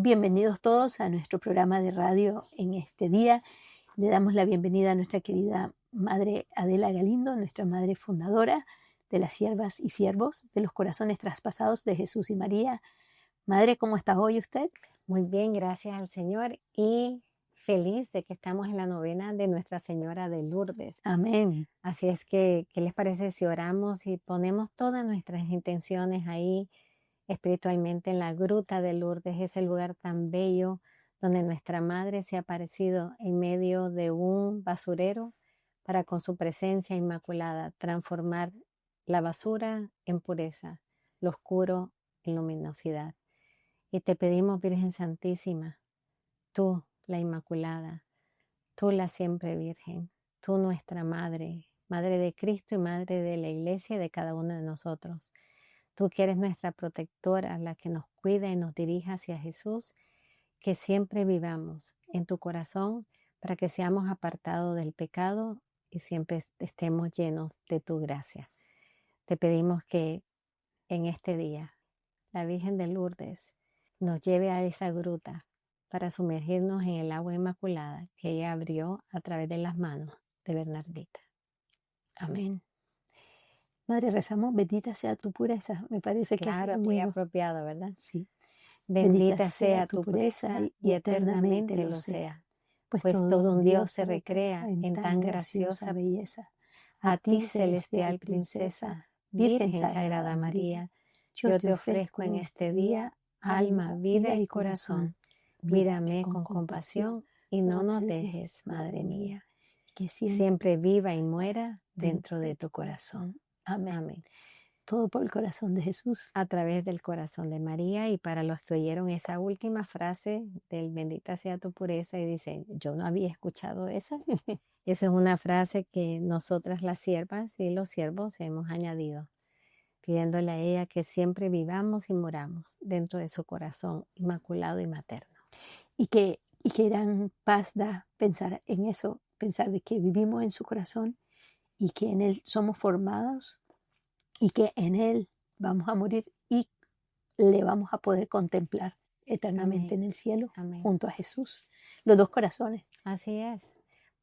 Bienvenidos todos a nuestro programa de radio en este día. Le damos la bienvenida a nuestra querida Madre Adela Galindo, nuestra Madre fundadora de las siervas y siervos de los corazones traspasados de Jesús y María. Madre, ¿cómo está hoy usted? Muy bien, gracias al Señor y feliz de que estamos en la novena de Nuestra Señora de Lourdes. Amén. Así es que, ¿qué les parece si oramos y ponemos todas nuestras intenciones ahí espiritualmente en la gruta de Lourdes, ese lugar tan bello donde nuestra Madre se ha aparecido en medio de un basurero para con su presencia inmaculada transformar la basura en pureza, lo oscuro en luminosidad? Y te pedimos, Virgen Santísima, tú, la Inmaculada, tú, la siempre Virgen, tú, nuestra Madre, Madre de Cristo y Madre de la Iglesia y de cada uno de nosotros. Tú que eres nuestra protectora, la que nos cuida y nos dirige hacia Jesús, que siempre vivamos en tu corazón para que seamos apartados del pecado y siempre estemos llenos de tu gracia. Te pedimos que en este día la Virgen de Lourdes nos lleve a esa gruta para sumergirnos en el agua inmaculada que ella abrió a través de las manos de Bernardita. Amén. Madre, rezamos, bendita sea tu pureza. Me parece que Claro, es muy lindo. apropiado, ¿verdad? Sí. Bendita sea tu pureza y eternamente lo sea, pues pues todo un Dios se recrea en tan graciosa belleza. a ti, celestial princesa, Virgen Sagrada María, yo te ofrezco en este día alma, vida y corazón. Mírame con compasión y no nos dejes, Madre mía, que siempre viva y muera dentro de tu corazón. Amén. Amén. Todo por el corazón de Jesús. A través del corazón de María, y para los que oyeron esa última frase del bendita sea tu pureza y dicen, yo no había escuchado eso. Esa es una frase que nosotras las siervas y los siervos hemos añadido, pidiéndole a ella que siempre vivamos y moramos dentro de su corazón inmaculado y materno. Y que gran paz da pensar en eso, pensar de que vivimos en su corazón y que en él somos formados y que en él vamos a morir y le vamos a poder contemplar eternamente Amén. en el cielo. Amén. Junto a Jesús. Los dos corazones. Así es,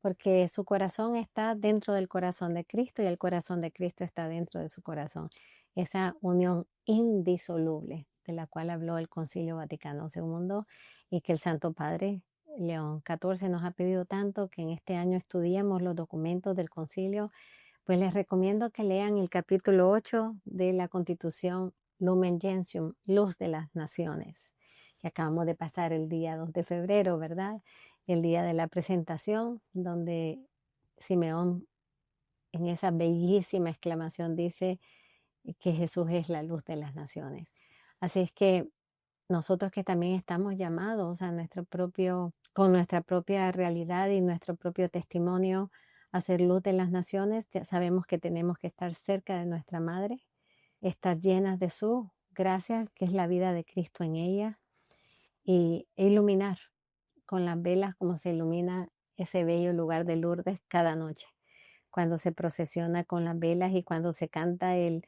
porque su corazón está dentro del corazón de Cristo y el corazón de Cristo está dentro de su corazón. Esa unión indisoluble de la cual habló el Concilio Vaticano II y que el Santo Padre León XIV nos ha pedido tanto que en este año estudiemos los documentos del concilio. Pues les recomiendo que lean el capítulo 8 de la Constitución Lumen Gentium, Luz de las Naciones, que acabamos de pasar el día 2 de febrero, ¿verdad? El día de la presentación, donde Simeón en esa bellísima exclamación dice que Jesús es la luz de las naciones. Así es que nosotros que también estamos llamados a con nuestra propia realidad y nuestro propio testimonio a ser luz de las naciones, ya sabemos que tenemos que estar cerca de nuestra Madre, estar llenas de su gracia, que es la vida de Cristo en ella, e iluminar con las velas como se ilumina ese bello lugar de Lourdes cada noche, cuando se procesiona con las velas y cuando se canta el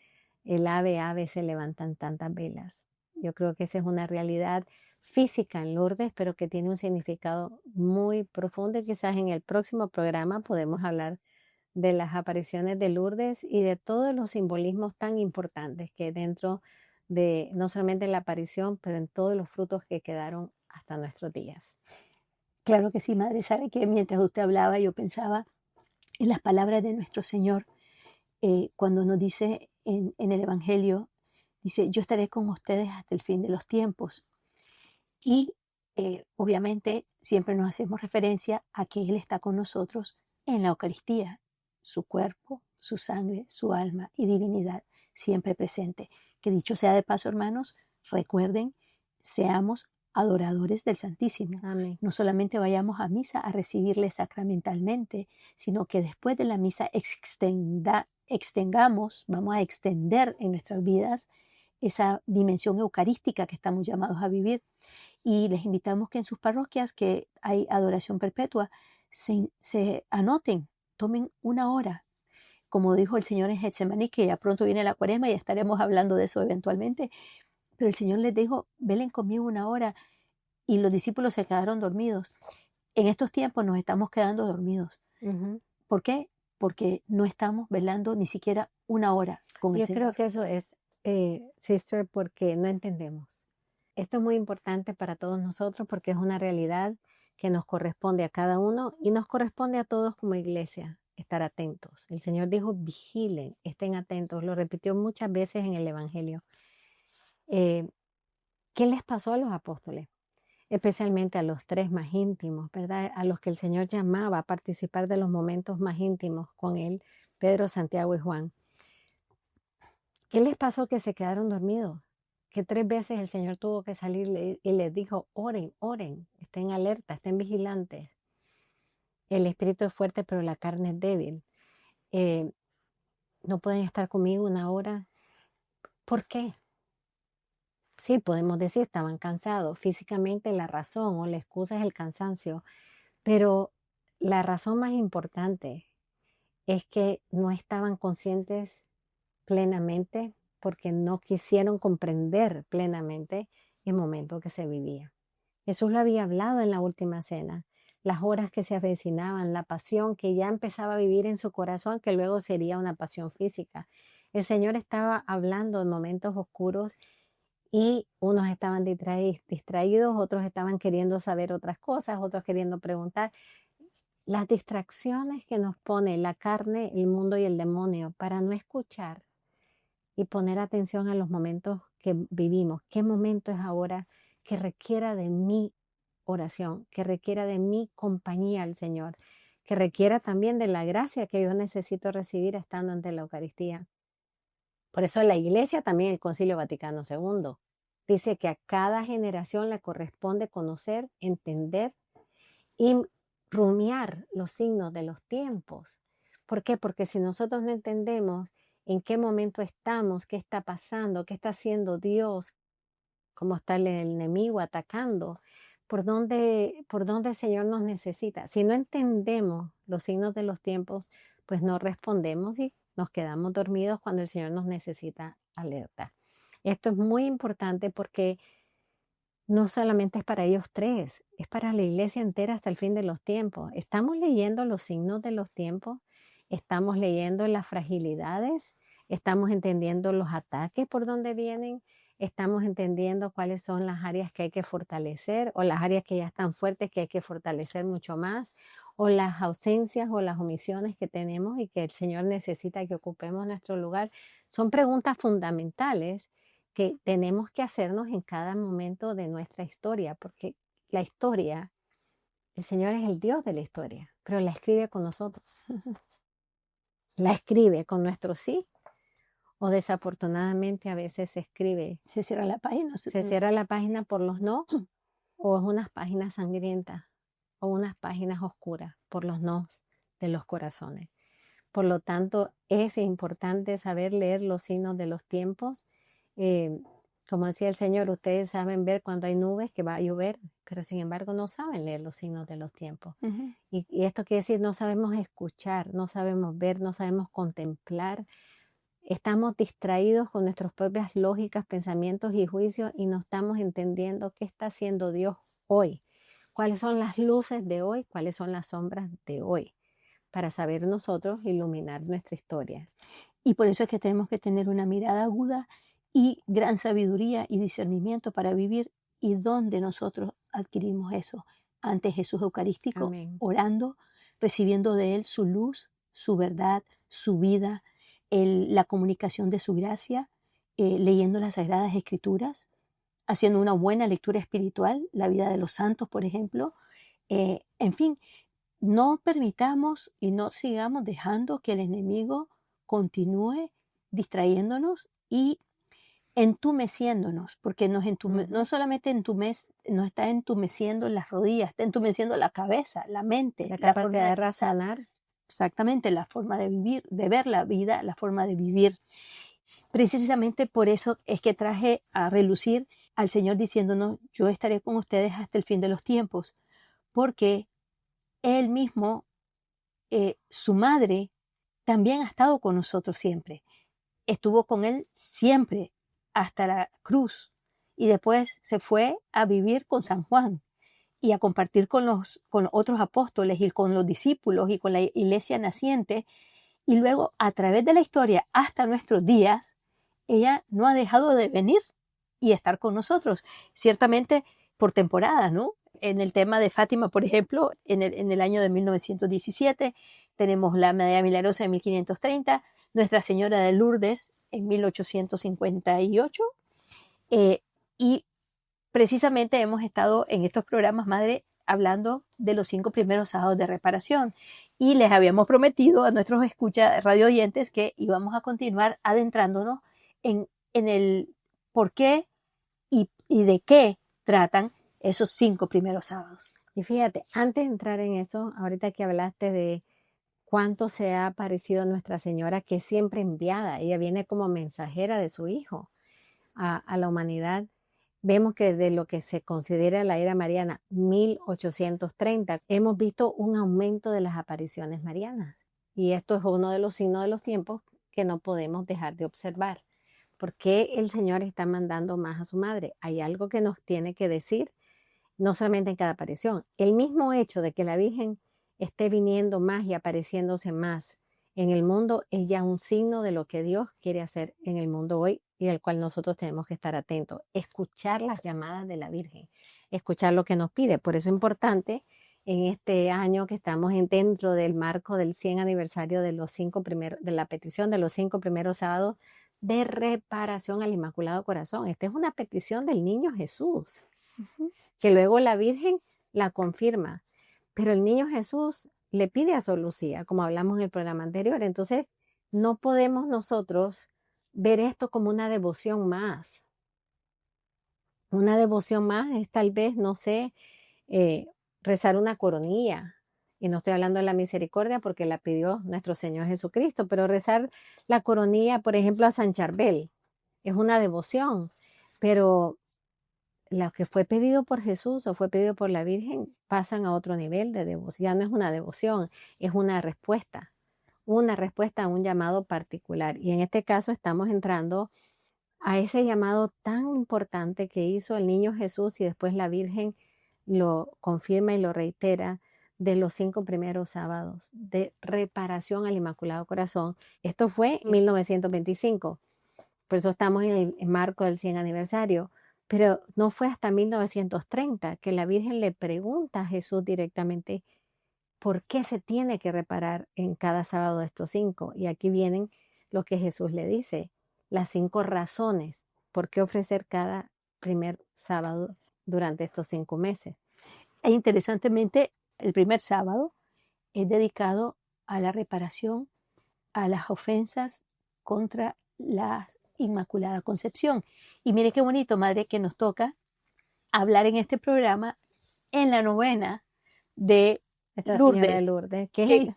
ave, ave, se levantan tantas velas. Yo creo que esa es una realidad física en Lourdes, pero que tiene un significado muy profundo y quizás en el próximo programa podemos hablar de las apariciones de Lourdes y de todos los simbolismos tan importantes que dentro de no solamente la aparición, pero en todos los frutos que quedaron hasta nuestros días. Claro que sí, Madre. Sabe que mientras usted hablaba yo pensaba en las palabras de nuestro Señor cuando nos dice en el Evangelio, dice, yo estaré con ustedes hasta el fin de los tiempos. Y obviamente siempre nos hacemos referencia a que Él está con nosotros en la Eucaristía, su cuerpo, su sangre, su alma y divinidad siempre presente. Que dicho sea de paso, hermanos, recuerden, seamos adoradores del Santísimo. Amén. No solamente vayamos a misa a recibirle sacramentalmente, sino que después de la misa vamos a extender en nuestras vidas esa dimensión eucarística que estamos llamados a vivir. Y les invitamos que en sus parroquias, que hay adoración perpetua, se anoten, tomen una hora. Como dijo el Señor en Getsemaní, que ya pronto viene la Cuaresma y estaremos hablando de eso eventualmente, pero el Señor les dijo, velen conmigo una hora, y los discípulos se quedaron dormidos. En estos tiempos nos estamos quedando dormidos. Ujú. ¿Por qué? Porque no estamos velando ni siquiera una hora con el Yo creo Señor. que eso es, sister, porque no entendemos. Esto es muy importante para todos nosotros porque es una realidad que nos corresponde a cada uno y nos corresponde a todos como iglesia estar atentos. El Señor dijo, vigilen, estén atentos. Lo repitió muchas veces en el Evangelio. Eh, ¿Qué les pasó a los apóstoles? Especialmente a los tres más íntimos, ¿verdad? A los que el Señor llamaba a participar de los momentos más íntimos con Él, Pedro, Santiago y Juan. ¿Qué les pasó que se quedaron dormidos? Que 3 veces el Señor tuvo que salir y les dijo, oren, oren, estén alerta, estén vigilantes. El espíritu es fuerte, pero la carne es débil. No pueden estar conmigo una hora. ¿Por qué? Sí, podemos decir, estaban cansados. Físicamente la razón o la excusa es el cansancio, pero la razón más importante es que no estaban conscientes plenamente porque no quisieron comprender plenamente el momento que se vivía. Jesús lo había hablado en la última cena, las horas que se avecinaban, la pasión que ya empezaba a vivir en su corazón, que luego sería una pasión física. El Señor estaba hablando de momentos oscuros y unos estaban distraídos, otros estaban queriendo saber otras cosas, otros queriendo preguntar. Las distracciones que nos pone la carne, el mundo y el demonio para no escuchar y poner atención a los momentos que vivimos. ¿Qué momento es ahora que requiera de mi oración, que requiera de mi compañía al Señor, que requiera también de la gracia que yo necesito recibir estando ante la Eucaristía? Por eso la Iglesia, también el Concilio Vaticano II, dice que a cada generación le corresponde conocer, entender y rumiar los signos de los tiempos. ¿Por qué? Porque si nosotros no entendemos en qué momento estamos, qué está pasando, qué está haciendo Dios, cómo está el enemigo atacando, por dónde el Señor nos necesita. Si no entendemos los signos de los tiempos, pues no respondemos y nos quedamos dormidos cuando el Señor nos necesita alerta. Esto es muy importante porque no solamente es para ellos tres, es para la iglesia entera hasta el fin de los tiempos. Estamos leyendo los signos de los tiempos, estamos leyendo las fragilidades, estamos entendiendo los ataques por donde vienen, estamos entendiendo cuáles son las áreas que hay que fortalecer o las áreas que ya están fuertes que hay que fortalecer mucho más, o las ausencias o las omisiones que tenemos y que el Señor necesita que ocupemos nuestro lugar. Son preguntas fundamentales que tenemos que hacernos en cada momento de nuestra historia, porque la historia, el Señor es el Dios de la historia, pero la escribe con nosotros. La escribe con nuestro sí, o desafortunadamente a veces se escribe, Se cierra la página. se cierra la página por los no, o es unas páginas sangrientas, o unas páginas oscuras por los no de los corazones. Por lo tanto, es importante saber leer los signos de los tiempos. Como decía el Señor, ustedes saben ver cuando hay nubes que va a llover, pero sin embargo no saben leer los signos de los tiempos. Uh-huh. Y esto quiere decir, no sabemos escuchar, no sabemos ver, no sabemos contemplar. Estamos distraídos con nuestras propias lógicas, pensamientos y juicios y no estamos entendiendo qué está haciendo Dios hoy. ¿Cuáles son las luces de hoy? ¿Cuáles son las sombras de hoy? Para saber nosotros iluminar nuestra historia. Y por eso es que tenemos que tener una mirada aguda y gran sabiduría y discernimiento para vivir. ¿Y dónde nosotros adquirimos eso? Ante Jesús Eucarístico, Amén. orando, recibiendo de Él su luz, su verdad, su vida, la comunicación de su gracia, leyendo las Sagradas Escrituras, haciendo una buena lectura espiritual, la vida de los santos, por ejemplo. En fin, no permitamos y no sigamos dejando que el enemigo continúe distrayéndonos y entumeciéndonos, porque no solamente nos está entumeciendo las rodillas, está entumeciendo la cabeza, la mente, la capacidad de razonar. Exactamente, la forma de vivir, de ver la vida, la forma de vivir. Precisamente por eso es que traje a relucir al Señor diciéndonos, yo estaré con ustedes hasta el fin de los tiempos, porque Él mismo, su madre, también ha estado con nosotros siempre. Estuvo con Él siempre, hasta la cruz. y después se fue a vivir con San Juan y a compartir con otros apóstoles y con los discípulos y con la iglesia naciente. Y luego, a través de la historia hasta nuestros días, ella no ha dejado de venir y estar con nosotros. Ciertamente por temporadas, ¿no? En el tema de Fátima, por ejemplo, en el año de 1917, tenemos la Medalla Milagrosa de 1530, Nuestra Señora de Lourdes en 1858, y precisamente hemos estado en estos programas, Madre, hablando de los 5 primeros sábados de reparación, y les habíamos prometido a nuestros radio oyentes que íbamos a continuar adentrándonos en el por qué y de qué tratan esos 5 primeros sábados. Y fíjate, antes de entrar en eso, ahorita que hablaste de cuánto se ha parecido a Nuestra Señora, que es siempre enviada, ella viene como mensajera de su Hijo a la humanidad. Vemos que desde lo que se considera la era mariana, 1830, hemos visto un aumento de las apariciones marianas. Y esto es uno de los signos de los tiempos que no podemos dejar de observar. ¿Por qué el Señor está mandando más a su madre? Hay algo que nos tiene que decir, no solamente en cada aparición. El mismo hecho de que la Virgen esté viniendo más y apareciéndose más en el mundo es ya un signo de lo que Dios quiere hacer en el mundo hoy y al cual nosotros tenemos que estar atentos. Escuchar las llamadas de la Virgen, escuchar lo que nos pide. Por eso es importante en este año que estamos dentro del marco del 100 aniversario de la petición de los 5 primeros sábados de reparación al Inmaculado Corazón. Esta es una petición del niño Jesús, que luego la Virgen la confirma. Pero el niño Jesús le pide a Sor Lucía, como hablamos en el programa anterior. Entonces, no podemos nosotros ver esto como una devoción más. Una devoción más es tal vez, no sé, rezar una coronilla. Y no estoy hablando de la misericordia porque la pidió nuestro Señor Jesucristo, pero rezar la coronilla, por ejemplo, a San Charbel, es una devoción. Pero lo que fue pedido por Jesús o fue pedido por la Virgen pasan a otro nivel de devoción. Ya no es una devoción, es una respuesta a un llamado particular. Y en este caso estamos entrando a ese llamado tan importante que hizo el niño Jesús y después la Virgen lo confirma y lo reitera de los 5 primeros sábados de reparación al Inmaculado Corazón. Esto fue en 1925, por eso estamos en el marco del 100 aniversario. Pero no fue hasta 1930 que la Virgen le pregunta a Jesús directamente por qué se tiene que reparar en cada sábado de estos 5. Y aquí vienen lo que Jesús le dice, las 5 razones por qué ofrecer cada primer sábado durante estos 5 meses. E interesantemente, el primer sábado es dedicado a la reparación a las ofensas contra la Inmaculada Concepción. Y mire qué bonito, Madre, que nos toca hablar en este programa en la novena de Lourdes, que es el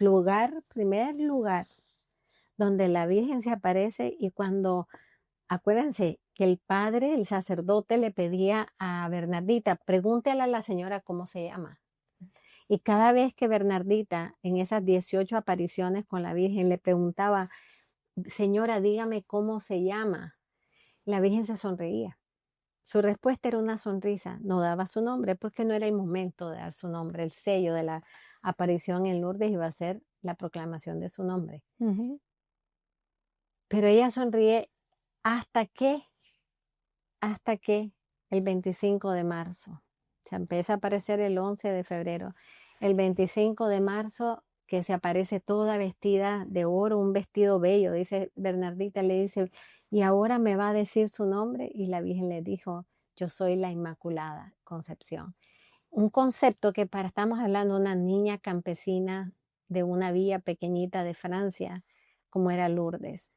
primer lugar donde la Virgen se aparece. Y cuando, acuérdense que el padre, el sacerdote, le pedía a Bernardita, pregúntele a la señora cómo se llama. Y cada vez que Bernardita, en esas 18 apariciones con la Virgen, le preguntaba, señora, dígame cómo se llama, la Virgen se sonreía. Su respuesta era una sonrisa, no daba su nombre porque no era el momento de dar su nombre. El sello de la aparición en Lourdes iba a ser la proclamación de su nombre. Pero ella sonríe hasta que el 25 de marzo, se empieza a aparecer el 11 de febrero, el 25 de marzo que se aparece toda vestida de oro, un vestido bello, dice Bernardita, le dice, y ahora me va a decir su nombre, y la Virgen le dijo, yo soy la Inmaculada Concepción. Un concepto que estamos hablando de una niña campesina de una villa pequeñita de Francia, como era Lourdes.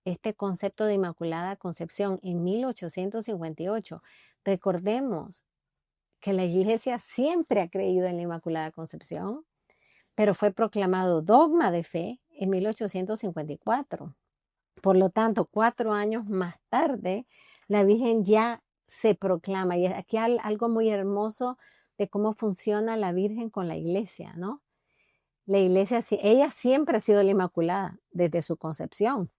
Este concepto de Inmaculada Concepción en 1858, recordemos que la Iglesia siempre ha creído en la Inmaculada Concepción, pero fue proclamado dogma de fe en 1854. Por lo tanto, 4 años más tarde, la Virgen ya se proclama. Y aquí hay algo muy hermoso de cómo funciona la Virgen con la Iglesia, ¿no? La Iglesia, ella siempre ha sido la Inmaculada desde su concepción.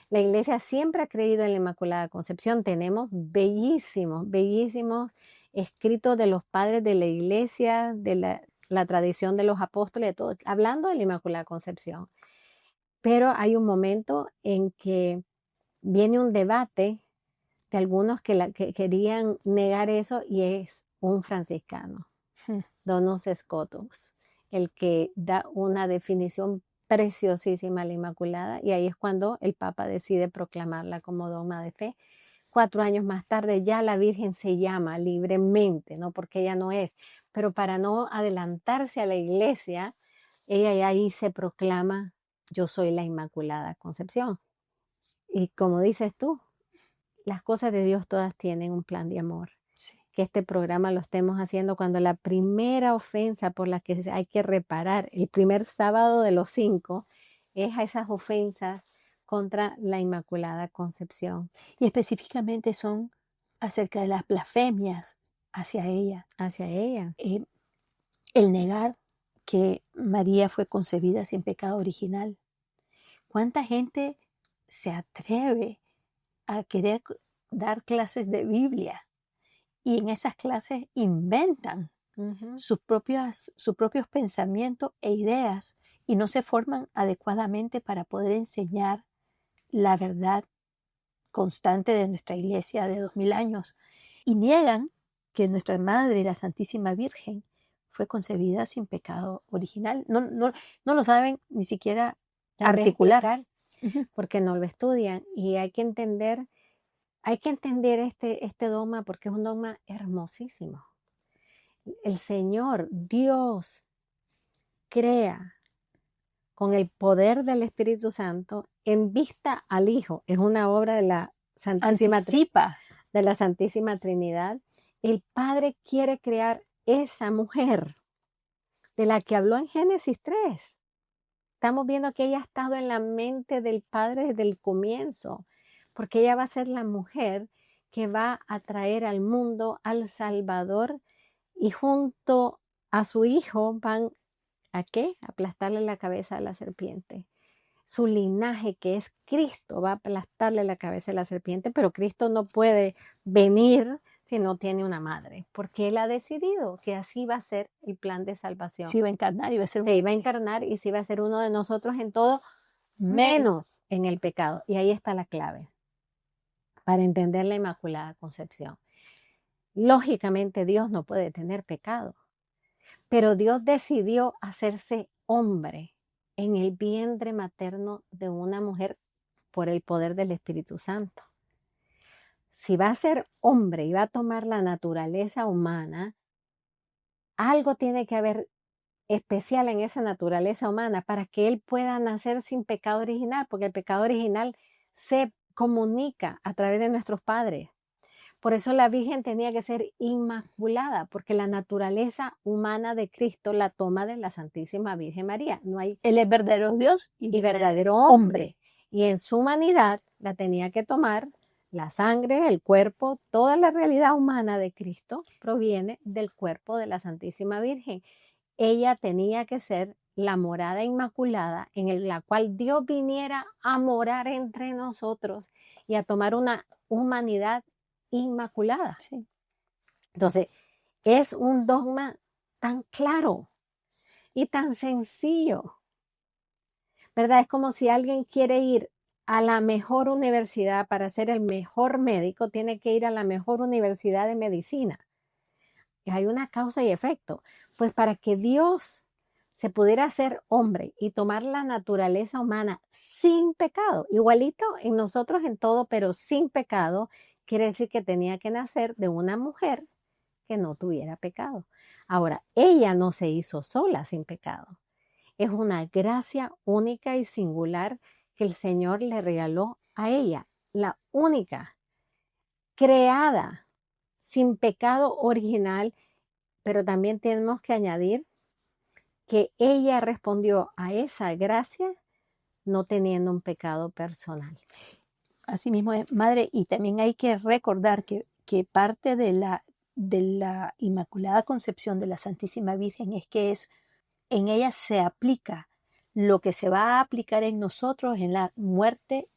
La iglesia siempre ha creído en la Inmaculada Concepción. Tenemos bellísimos, bellísimos escritos de los padres de la iglesia, de la tradición de los apóstoles, de todo, hablando de la Inmaculada Concepción. Pero hay un momento en que viene un debate de algunos que querían negar eso, y es un franciscano, Donus Scotus, el que da una definición preciosísima a la Inmaculada, y ahí es cuando el Papa decide proclamarla como dogma de fe. 4 años más tarde ya la Virgen se llama libremente, no porque ella no es, pero para no adelantarse a la iglesia, ella ya ahí se proclama: yo soy la Inmaculada Concepción. Y como dices tú, las cosas de Dios todas tienen un plan de amor. Sí. Que este programa lo estemos haciendo cuando la primera ofensa por la que hay que reparar, el primer sábado de los 5, es a esas ofensas contra la Inmaculada Concepción. Y específicamente son acerca de las blasfemias hacia ella. Hacia ella. El negar que María fue concebida sin pecado original. ¿Cuánta gente se atreve a querer dar clases de Biblia y en esas clases inventan sus propios pensamientos e ideas y no se forman adecuadamente para poder enseñar la verdad constante de nuestra iglesia de 2000 años? Y niegan que nuestra Madre, la Santísima Virgen, fue concebida sin pecado original. No lo saben ni siquiera articular. Porque no lo estudian, y hay que entender este dogma, porque es un dogma hermosísimo. El Señor, Dios, crea con el poder del Espíritu Santo en vista al Hijo. Es una obra de la Santísima Trinidad. El Padre quiere crear esa mujer de la que habló en Génesis 3. Estamos viendo que ella ha estado en la mente del Padre desde el comienzo, porque ella va a ser la mujer que va a traer al mundo al Salvador, y junto a su hijo van ¿a qué? A aplastarle la cabeza a la serpiente. Su linaje, que es Cristo, va a aplastarle la cabeza a la serpiente, pero Cristo no puede venir si no tiene una madre, porque Él ha decidido que así va a ser el plan de salvación. Se iba a encarnar y va a ser se iba a encarnar y se iba a ser uno de nosotros en todo, menos en el pecado. Y ahí está la clave para entender la Inmaculada Concepción. Lógicamente Dios no puede tener pecado, pero Dios decidió hacerse hombre en el vientre materno de una mujer por el poder del Espíritu Santo. Si va a ser hombre y va a tomar la naturaleza humana, algo tiene que haber especial en esa naturaleza humana para que Él pueda nacer sin pecado original, porque el pecado original se comunica a través de nuestros padres. Por eso la Virgen tenía que ser inmaculada, porque la naturaleza humana de Cristo la toma de la Santísima Virgen María. Él es verdadero Dios y verdadero hombre. Y en su humanidad la tenía que tomar la sangre, el cuerpo, toda la realidad humana de Cristo proviene del cuerpo de la Santísima Virgen. Ella tenía que ser la morada inmaculada en la cual Dios viniera a morar entre nosotros y a tomar una humanidad inmaculada. Sí. Entonces, es un dogma tan claro y tan sencillo, ¿verdad? Es como si alguien quiere ir a la mejor universidad para ser el mejor médico, tiene que ir a la mejor universidad de medicina. Y hay una causa y efecto. Pues para que Dios se pudiera hacer hombre y tomar la naturaleza humana sin pecado, igualito en nosotros en todo, pero sin pecado, quiere decir que tenía que nacer de una mujer que no tuviera pecado. Ahora, ella no se hizo sola sin pecado. Es una gracia única y singular que el Señor le regaló a ella, la única, creada sin pecado original, pero también tenemos que añadir que ella respondió a esa gracia no teniendo un pecado personal. Así mismo es, Madre, y también hay que recordar que parte de la Inmaculada Concepción de la Santísima Virgen es que en ella se aplica lo que se va a aplicar en nosotros en la muerte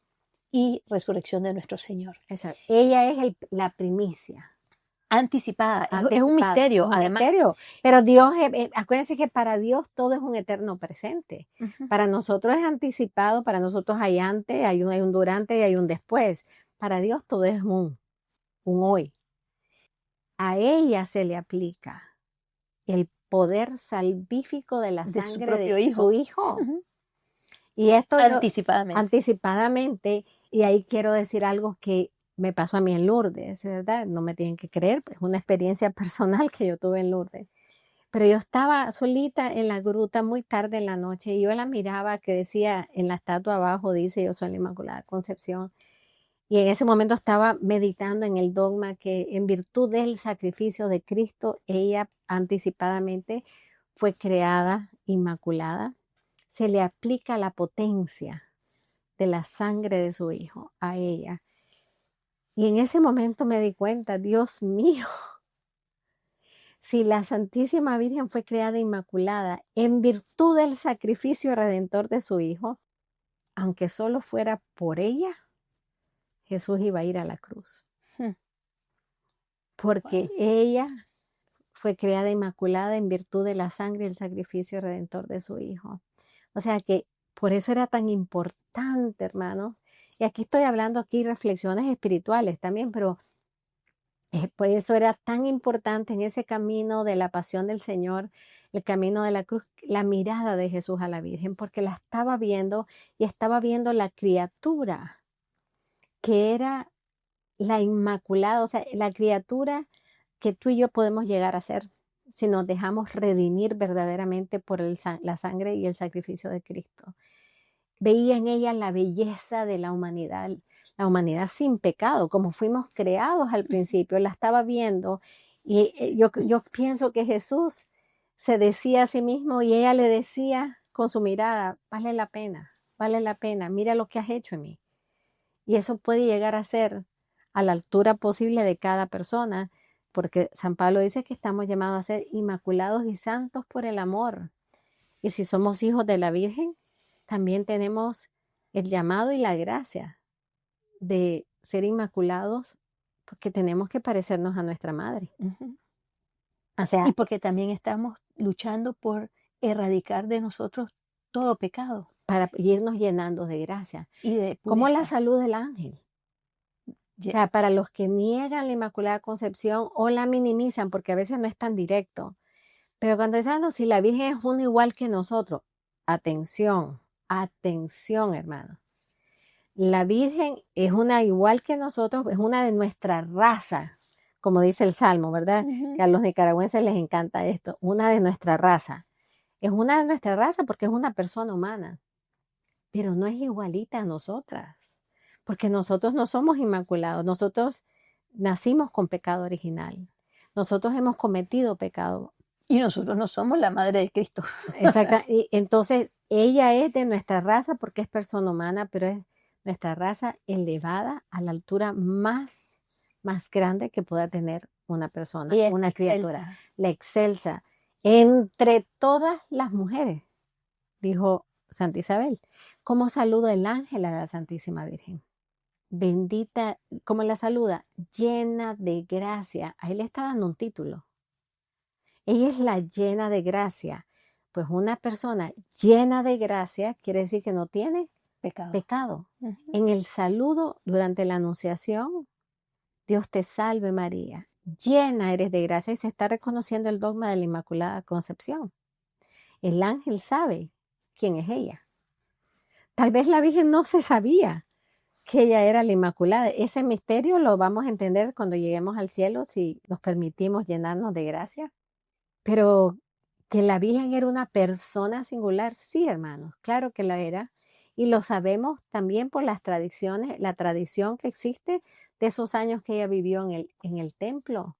y resurrección de nuestro Señor. Exacto. Ella es la primicia. Anticipada. Es un Anticipada. misterio, Es un además. misterio. Pero Dios, acuérdense que para Dios todo es un eterno presente. Ujú. Para nosotros es anticipado, para nosotros hay antes, hay un durante y hay un después. Para Dios todo es un hoy. A ella se le aplica el poder salvífico de la De su sangre propio de hijo. su hijo. Ujú. Y esto Anticipadamente. anticipadamente, y ahí quiero decir algo que me pasó a mí en Lourdes, ¿verdad? No me tienen que creer, pues es una experiencia personal que yo tuve en Lourdes. Pero yo estaba solita en la gruta muy tarde en la noche y yo la miraba que decía en la estatua abajo, dice yo soy la Inmaculada Concepción. Y en ese momento estaba meditando en el dogma que en virtud del sacrificio de Cristo, ella anticipadamente fue creada inmaculada. Se le aplica la potencia de la sangre de su hijo a ella. Y en ese momento me di cuenta, Dios mío, si la Santísima Virgen fue creada inmaculada en virtud del sacrificio redentor de su hijo, aunque solo fuera por ella, Jesús iba a ir a la cruz. Porque Wow. ella fue creada inmaculada en virtud de la sangre y el sacrificio redentor de su hijo. O sea que por eso era tan importante, hermanos. Y aquí estoy hablando aquí reflexiones espirituales también, pero por eso era tan importante en ese camino de la pasión del Señor, el camino de la cruz, la mirada de Jesús a la Virgen, porque la estaba viendo y estaba viendo la criatura que era la Inmaculada, o sea, la criatura que tú y yo podemos llegar a ser si nos dejamos redimir verdaderamente por la sangre y el sacrificio de Cristo. Veía en ella la belleza de la humanidad sin pecado, como fuimos creados al principio, la estaba viendo y yo pienso que Jesús se decía a sí mismo y ella le decía con su mirada, vale la pena, mira lo que has hecho en mí. Y eso puede llegar a ser a la altura posible de cada persona, porque San Pablo dice que estamos llamados a ser inmaculados y santos por el amor. Y si somos hijos de la Virgen, también tenemos el llamado y la gracia de ser inmaculados porque tenemos que parecernos a nuestra madre. Ujú. O sea, Y porque también estamos luchando por erradicar de nosotros todo pecado para irnos llenando de gracia. y de Como la pureza. salud del ángel. O sea, para los que niegan la Inmaculada Concepción o la minimizan, porque a veces no es tan directo. Pero cuando dicen, no, si la Virgen es una igual que nosotros, atención, atención, hermano. La Virgen es una igual que nosotros, es una de nuestra raza, como dice el Salmo, ¿verdad? Ujú. Que a los nicaragüenses les encanta esto, una de nuestra raza. Es una de nuestra raza porque es una persona humana, pero no es igualita a nosotras, porque nosotros no somos inmaculados, nosotros nacimos con pecado original, nosotros hemos cometido pecado. Y nosotros no somos la madre de Cristo. Exacto. Y entonces ella es de nuestra raza porque es persona humana, pero es nuestra raza elevada a la altura más grande que pueda tener una persona, Y es una criatura, excelsa. la excelsa entre todas las mujeres, dijo Santa Isabel. ¿Cómo saluda el ángel a la Santísima Virgen? Bendita, ¿cómo la saluda? Llena de gracia. Ahí le está dando un título. Ella es la llena de gracia. Pues una persona llena de gracia quiere decir que no tiene pecado. Ujú. En el saludo durante la anunciación, Dios te salve María, llena eres de gracia, y se está reconociendo el dogma de la Inmaculada Concepción. El ángel sabe quién es ella. Tal vez la Virgen no se sabía que ella era la Inmaculada. Ese misterio lo vamos a entender cuando lleguemos al cielo, si nos permitimos llenarnos de gracia. Pero que la Virgen era una persona singular, sí, hermanos, claro que la era. Y lo sabemos también por las tradiciones, la tradición que existe de esos años que ella vivió en el templo,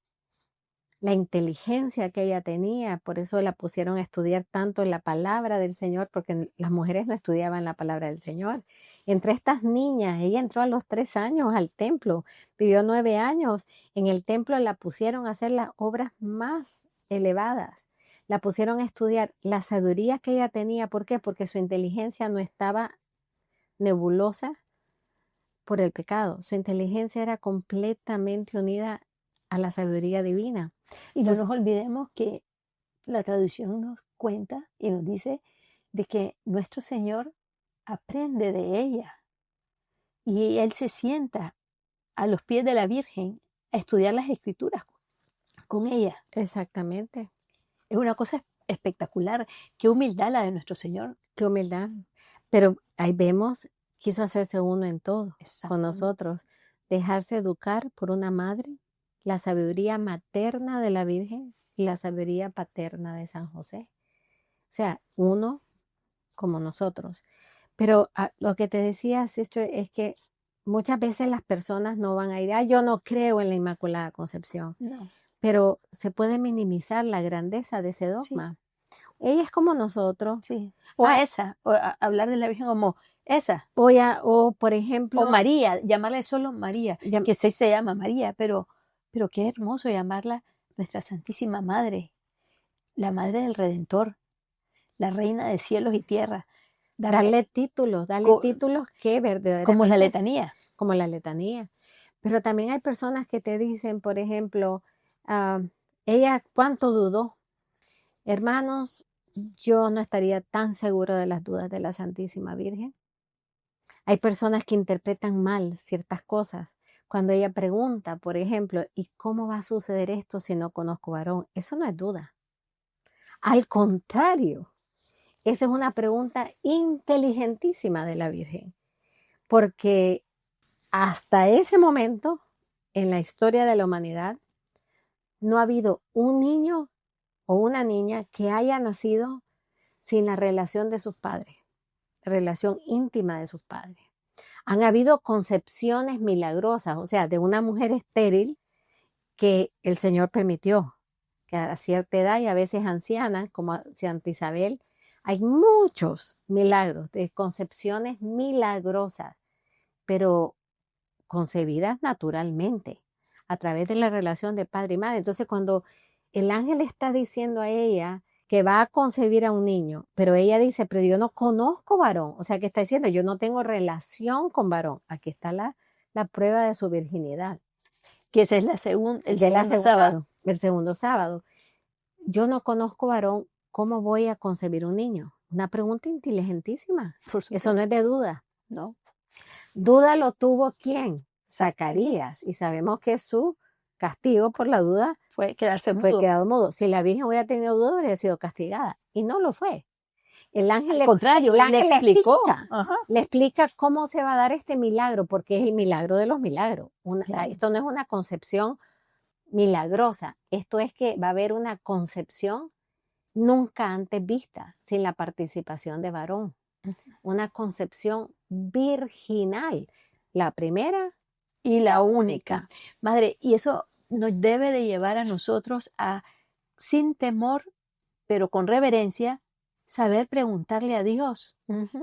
la inteligencia que ella tenía, por eso la pusieron a estudiar tanto la palabra del Señor, porque las mujeres no estudiaban la palabra del Señor. Entre estas niñas, ella entró a los 3 años al templo, vivió 9 años. En el templo la pusieron a hacer las obras más elevadas. La pusieron a estudiar la sabiduría que ella tenía. ¿Por qué? Porque su inteligencia no estaba nebulosa por el pecado. Su inteligencia era completamente unida a la sabiduría divina. Y no Entonces, nos olvidemos que la traducción nos cuenta y nos dice de que nuestro Señor aprende de ella y Él se sienta a los pies de la Virgen a estudiar las Escrituras con ella. exactamente. Es una cosa espectacular. Qué humildad la de nuestro Señor. Qué humildad. Pero ahí vemos, quiso hacerse uno en todo con Exactamente. nosotros, dejarse educar por una madre, la sabiduría materna de la Virgen y la sabiduría paterna de San José. O sea, uno como nosotros. Pero lo que te decía, sister, es que muchas veces las personas no van a ir, yo no creo en la Inmaculada Concepción, No, pero se puede minimizar la grandeza de ese sí, dogma. Ella es como nosotros. sí. O esa, o hablar de la Virgen como esa. O por O ejemplo, María, llamarle solo María, que sí se llama María, pero qué hermoso llamarla nuestra Santísima Madre, la Madre del Redentor, la Reina de cielos y tierra. darle títulos que verdaderamente... Como la letanía. Como la letanía. Pero también hay personas que te dicen, por ejemplo, ella cuánto dudó. Hermanos, yo no estaría tan seguro de las dudas de la Santísima Virgen. Hay personas que interpretan mal ciertas cosas. Cuando ella pregunta, por ejemplo, ¿y cómo va a suceder esto si no conozco varón? Eso no es duda. Al contrario, esa es una pregunta inteligentísima de la Virgen, porque hasta ese momento, en la historia de la humanidad, no ha habido un niño o una niña que haya nacido sin la relación de sus padres, relación íntima de sus padres. Han habido concepciones milagrosas, o sea, de una mujer estéril que el Señor permitió, que a cierta edad y a veces anciana, como Santa Isabel, hay muchos milagros de concepciones milagrosas, pero concebidas naturalmente, a través de la relación de padre y madre. Entonces, cuando el ángel está diciendo a ella que va a concebir a un niño, pero ella dice, pero yo no conozco varón, o sea, que está diciendo, yo no tengo relación con varón. Aquí está la prueba de su virginidad. Que ese es el segundo sábado. El segundo sábado. Yo no conozco varón, ¿cómo voy a concebir un niño? Una pregunta inteligentísima. Eso no es de duda. No. Duda lo tuvo ¿quién? Zacarías. Y sabemos que su castigo por la duda fue quedarse mudo. Fue quedado mudo. Si la Virgen hubiera tenido duda, habría sido castigada. Y no lo fue. El ángel, al contrario, el ángel le explicó. Le explica cómo se va a dar este milagro, porque es el milagro de los milagros. Claro. Esto no es una concepción milagrosa. Esto es que va a haber una concepción nunca antes vista, sin la participación de varón. Una concepción virginal. La primera y la única. Madre, y eso nos debe de llevar a nosotros a, sin temor, pero con reverencia, saber preguntarle a Dios,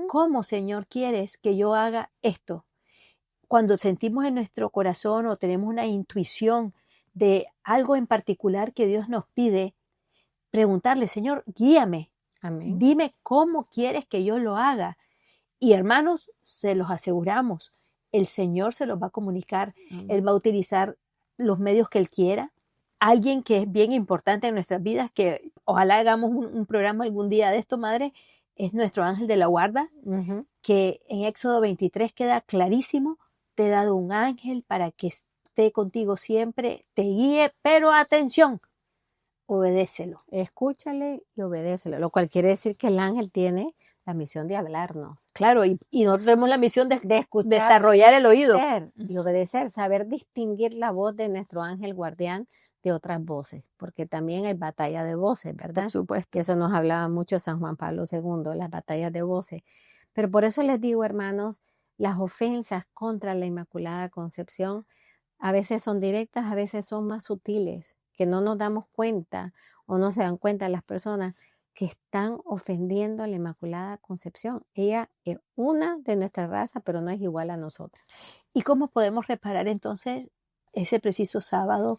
¿cómo, Señor, quieres que yo haga esto? Cuando sentimos en nuestro corazón o tenemos una intuición de algo en particular que Dios nos pide, preguntarle, Señor, guíame, Amén. Dime cómo quieres que yo lo haga. Y hermanos, se los aseguramos, el Señor se los va a comunicar, Él va a utilizar los medios que Él quiera. Alguien que es bien importante en nuestras vidas, que ojalá hagamos un programa algún día de esto, Madre, es nuestro ángel de la guarda, que en Éxodo 23 queda clarísimo, te he dado un ángel para que esté contigo siempre, te guíe, pero atención, obedécelo. Escúchale y obedécelo, lo cual quiere decir que el ángel tiene la misión de hablarnos. Claro, y nosotros tenemos la misión de escuchar, desarrollar el oído. Y obedecer, saber distinguir la voz de nuestro ángel guardián de otras voces, porque también hay batalla de voces, ¿verdad? Por supuesto. Que eso nos hablaba mucho San Juan Pablo II, las batallas de voces. Pero por eso les digo, hermanos, las ofensas contra la Inmaculada Concepción a veces son directas, a veces son más sutiles, que no nos damos cuenta o no se dan cuenta las personas que están ofendiendo a la Inmaculada Concepción. Ella es una de nuestra raza, pero no es igual a nosotras. ¿Y cómo podemos reparar entonces ese preciso sábado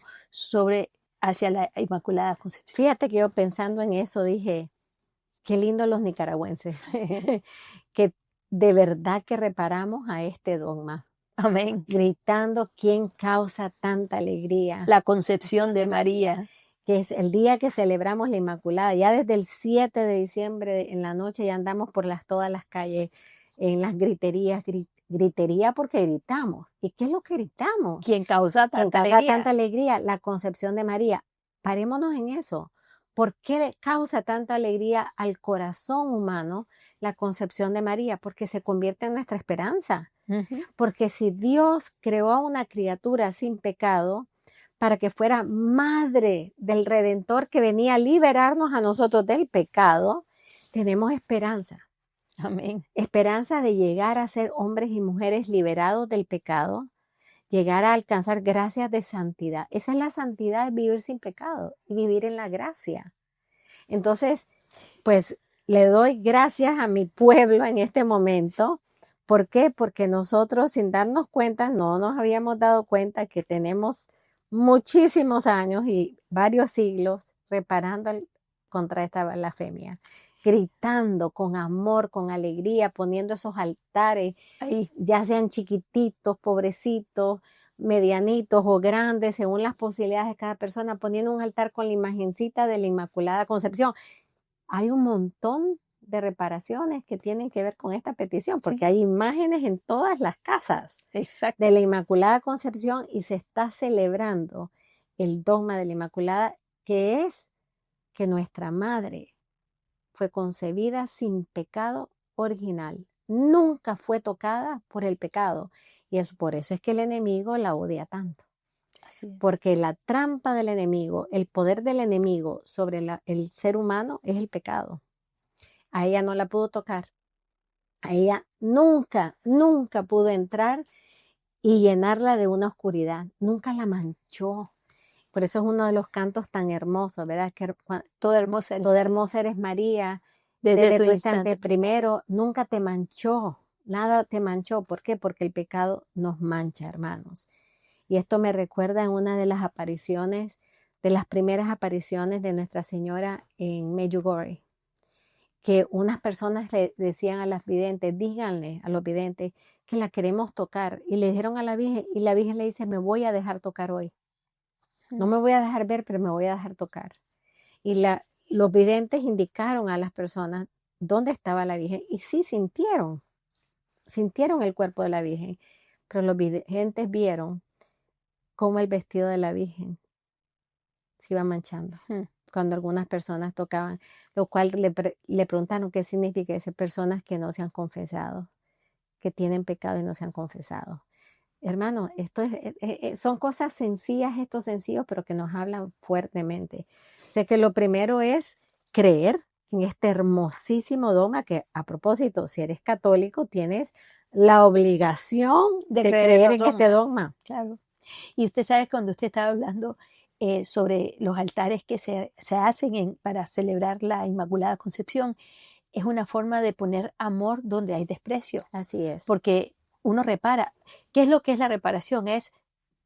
hacia la Inmaculada Concepción? Fíjate que yo pensando en eso dije, qué lindo los nicaragüenses, que de verdad que reparamos a este dogma. Amén. gritando quién causa tanta alegría. La concepción de María. Que es el día que celebramos la Inmaculada. Ya desde el 7 de diciembre en la noche ya andamos por todas las calles, en las griterías, gritería porque gritamos. ¿Y qué es lo que gritamos? ¿Quién causa ¿Quién tanta causa alegría? tanta alegría? La concepción de María. Parémonos en eso. ¿Por qué le causa tanta alegría al corazón humano la concepción de María? Porque se convierte en nuestra esperanza. Ujú. Porque si Dios creó a una criatura sin pecado para que fuera madre del Redentor que venía a liberarnos a nosotros del pecado, tenemos esperanza. Amén. Esperanza de llegar a ser hombres y mujeres liberados del pecado, llegar a alcanzar gracias de santidad. Esa es la santidad, de vivir sin pecado y vivir en la gracia. Entonces, pues le doy gracias a mi pueblo en este momento. ¿Por qué? Porque nosotros sin darnos cuenta, no nos habíamos dado cuenta que tenemos muchísimos años y varios siglos reparando contra esta blasfemia, gritando con amor, con alegría, poniendo esos altares, Ahí. ya sean chiquititos, pobrecitos, medianitos o grandes, según las posibilidades de cada persona, poniendo un altar con la imagencita de la Inmaculada Concepción. Hay un montón de reparaciones que tienen que ver con esta petición, porque Sí. hay imágenes en todas las casas Exacto. de la Inmaculada Concepción y se está celebrando el dogma de la Inmaculada, que es que nuestra madre fue concebida sin pecado original, nunca fue tocada por el pecado, y por eso es que el enemigo la odia tanto. Así es. Porque la trampa del enemigo, el poder del enemigo sobre el ser humano es el pecado. A ella no la pudo tocar. A ella nunca pudo entrar y llenarla de una oscuridad. Nunca la manchó. Por eso es uno de los cantos tan hermosos, ¿verdad? Que Toda hermosa eres María. desde Desde tu tu instante instante. primero, nunca te manchó. Nada te manchó. ¿Por qué? Porque el pecado nos mancha, hermanos. Y esto me recuerda en una de las apariciones, de las primeras apariciones de Nuestra Señora en Medjugorje, que unas personas le decían a las videntes, díganle a los videntes que la queremos tocar. Y le dijeron a la Virgen, y la Virgen le dice, me voy a dejar tocar hoy. No me voy a dejar ver, pero me voy a dejar tocar. Y los videntes indicaron a las personas dónde estaba la Virgen. Y sí sintieron el cuerpo de la Virgen. Pero los videntes vieron cómo el vestido de la Virgen se iba manchando. Cuando algunas personas tocaban, lo cual le preguntaron qué significa eso, personas que no se han confesado, que tienen pecado y no se han confesado. Hermano, esto son cosas sencillas, estos sencillos, pero que nos hablan fuertemente. Sé que lo primero es creer en este hermosísimo dogma que, a propósito, si eres católico, tienes la obligación de creer en este dogma. Claro. Y usted sabe, cuando usted estaba hablando sobre los altares que se hacen para celebrar la Inmaculada Concepción, es una forma de poner amor donde hay desprecio. Así es. Porque uno repara. ¿Qué es lo que es la reparación? Es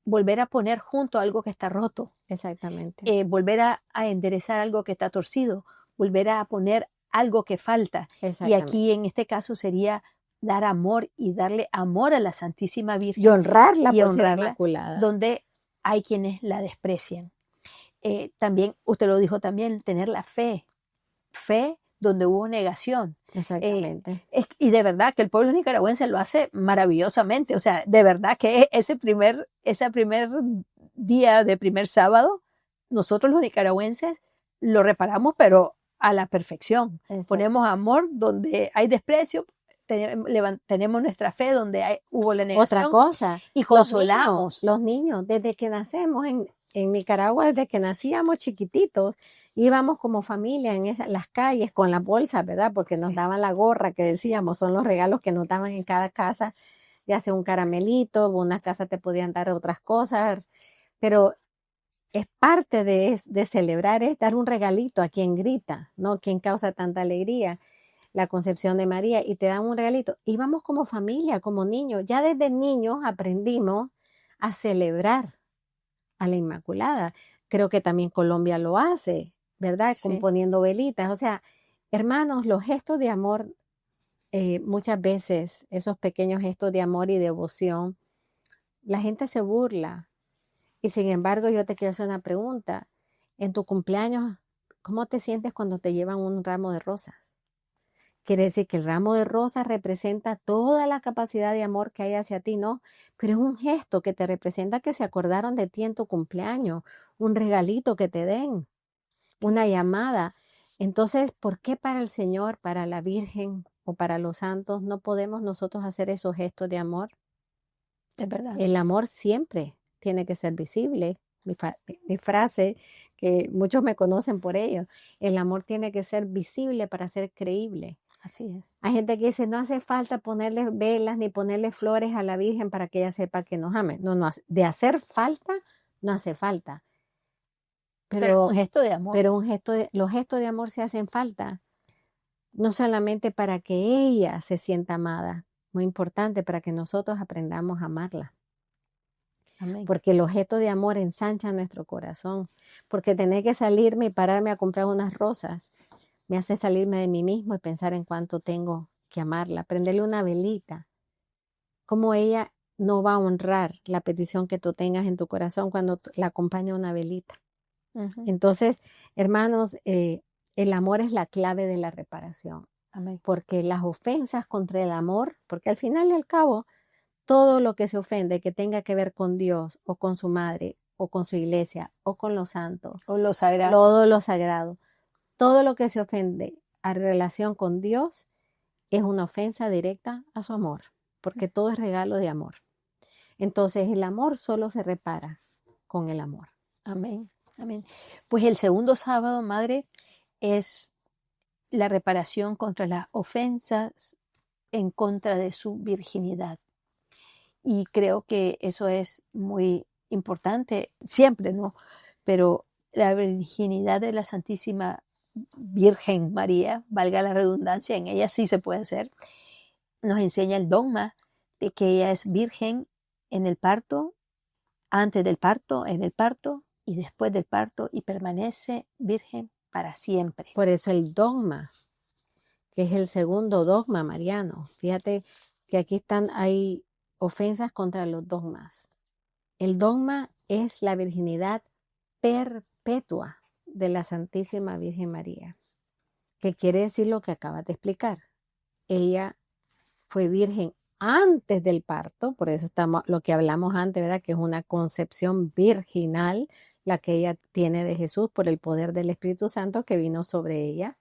volver a poner junto algo que está roto. Exactamente. Volver a enderezar algo que está torcido. Volver a poner algo que falta. Y aquí en este caso sería dar amor y darle amor a la Santísima Virgen. Y honrarla por ser inmaculada. Donde hay quienes la desprecian. También, usted lo dijo también, tener la fe. Fe donde hubo negación. Exactamente. Y de verdad que el pueblo nicaragüense lo hace maravillosamente. O sea, de verdad que ese primer día de primer sábado, nosotros los nicaragüenses lo reparamos, pero a la perfección. Exacto. Ponemos amor donde hay desprecio, tenemos nuestra fe donde hubo la negación. Otra cosa, y consolamos. Los niños, desde que nacemos en Nicaragua, desde que nacíamos chiquititos, íbamos como familia en las calles con las bolsas, ¿verdad? Porque nos daban la gorra que decíamos, son los regalos que nos daban en cada casa, ya sea un caramelito, unas casas te podían dar otras cosas, pero es parte de celebrar, es dar un regalito a quien grita, ¿no? Quien causa tanta alegría. La Concepción de María, y te dan un regalito. Íbamos como familia, como niños. Ya desde niños aprendimos a celebrar a la Inmaculada. Creo que también Colombia lo hace, ¿verdad? Sí. Componiendo velitas. O sea, hermanos, los gestos de amor, muchas veces, esos pequeños gestos de amor y devoción, La gente se burla. Y sin embargo, yo te quiero hacer una pregunta. En tu cumpleaños, ¿cómo te sientes cuando te llevan un ramo de rosas? Quiere decir que el ramo de rosas representa toda la capacidad de amor que hay hacia ti, ¿no? Pero es un gesto que te representa que se acordaron de ti en tu cumpleaños, un regalito que te den, una llamada. Entonces, ¿por qué para el Señor, para la Virgen o para los santos no podemos nosotros hacer esos gestos de amor? Es verdad. El amor siempre tiene que ser visible. Mi frase, que muchos me conocen por ello, el amor tiene que ser visible para ser creíble. Así es. Hay gente que dice, no hace falta ponerle velas ni ponerle flores a la Virgen para que ella sepa que nos ame. No, de hacer falta, no hace falta. Pero un gesto de amor. Pero los gestos de amor se hacen falta, no solamente para que ella se sienta amada, muy importante para que nosotros aprendamos a amarla. Amén. Porque los gestos de amor ensanchan nuestro corazón. Porque tener que salirme y pararme a comprar unas rosas me hace salirme de mí mismo y pensar en cuánto tengo que amarla. Prenderle una velita. Cómo ella no va a honrar la petición que tú tengas en tu corazón cuando la acompaña una velita. Entonces, hermanos, el amor es la clave de la reparación. Amén. Porque las ofensas contra el amor, porque al final y al cabo, todo lo que se ofende que tenga que ver con Dios o con su madre o con su iglesia o con los santos O lo sagrado. todo lo sagrado, todo lo que se ofende a relación con Dios es una ofensa directa a su amor, porque todo es regalo de amor. Entonces el amor solo se repara con el amor. Amén. Amén. Pues el segundo sábado, Madre, es la reparación contra las ofensas en contra de su virginidad. Y creo que eso es muy importante siempre, ¿no? Pero la virginidad de la Santísima Virgen María, valga la redundancia, en ella sí se puede hacer, nos enseña el dogma de que ella es virgen en el parto, antes del parto, en el parto y después del parto, y permanece virgen para siempre. Por eso el dogma, que es el segundo dogma mariano. Fíjate que aquí hay ofensas contra los dogmas. El dogma es la virginidad perpetua de la Santísima Virgen María, que quiere decir lo que acabas de explicar. Ella fue virgen antes del parto, por eso estamos lo que hablamos antes, ¿verdad? Que es una concepción virginal la que ella tiene de Jesús por el poder del Espíritu Santo que vino sobre ella.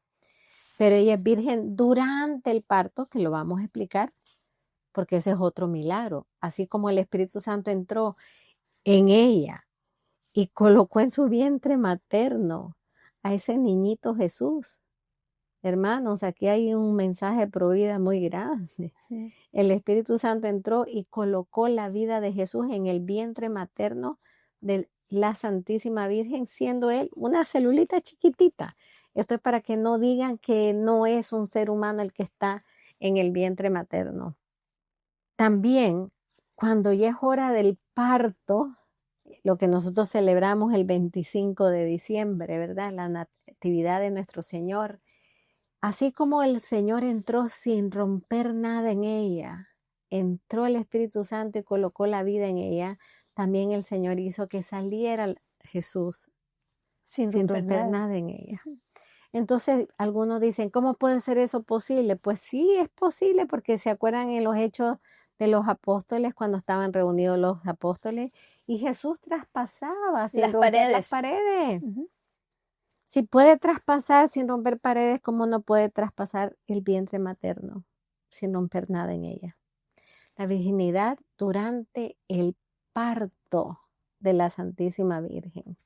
Pero ella es virgen durante el parto, que lo vamos a explicar, porque ese es otro milagro. Así como el Espíritu Santo entró en ella y colocó en su vientre materno a ese niñito Jesús. Hermanos, aquí hay un mensaje pro vida muy grande. El Espíritu Santo entró y colocó la vida de Jesús en el vientre materno de la Santísima Virgen, siendo él una celulita chiquitita. Esto es para que no digan que no es un ser humano el que está en el vientre materno. También, cuando ya es hora del parto, lo que nosotros celebramos el 25 de diciembre, ¿verdad? La natividad de nuestro Señor. Así como el Señor entró sin romper nada en ella, entró el Espíritu Santo y colocó la vida en ella, también el Señor hizo que saliera Jesús sin romper nada en ella. Entonces, algunos dicen, ¿cómo puede ser eso posible? Pues sí, es posible, porque se acuerdan en los hechos de los apóstoles, cuando estaban reunidos los apóstoles, y Jesús traspasaba sin romper las paredes. Si puede traspasar sin romper paredes, ¿cómo no puede traspasar el vientre materno sin romper nada en ella? La virginidad durante el parto de la Santísima Virgen.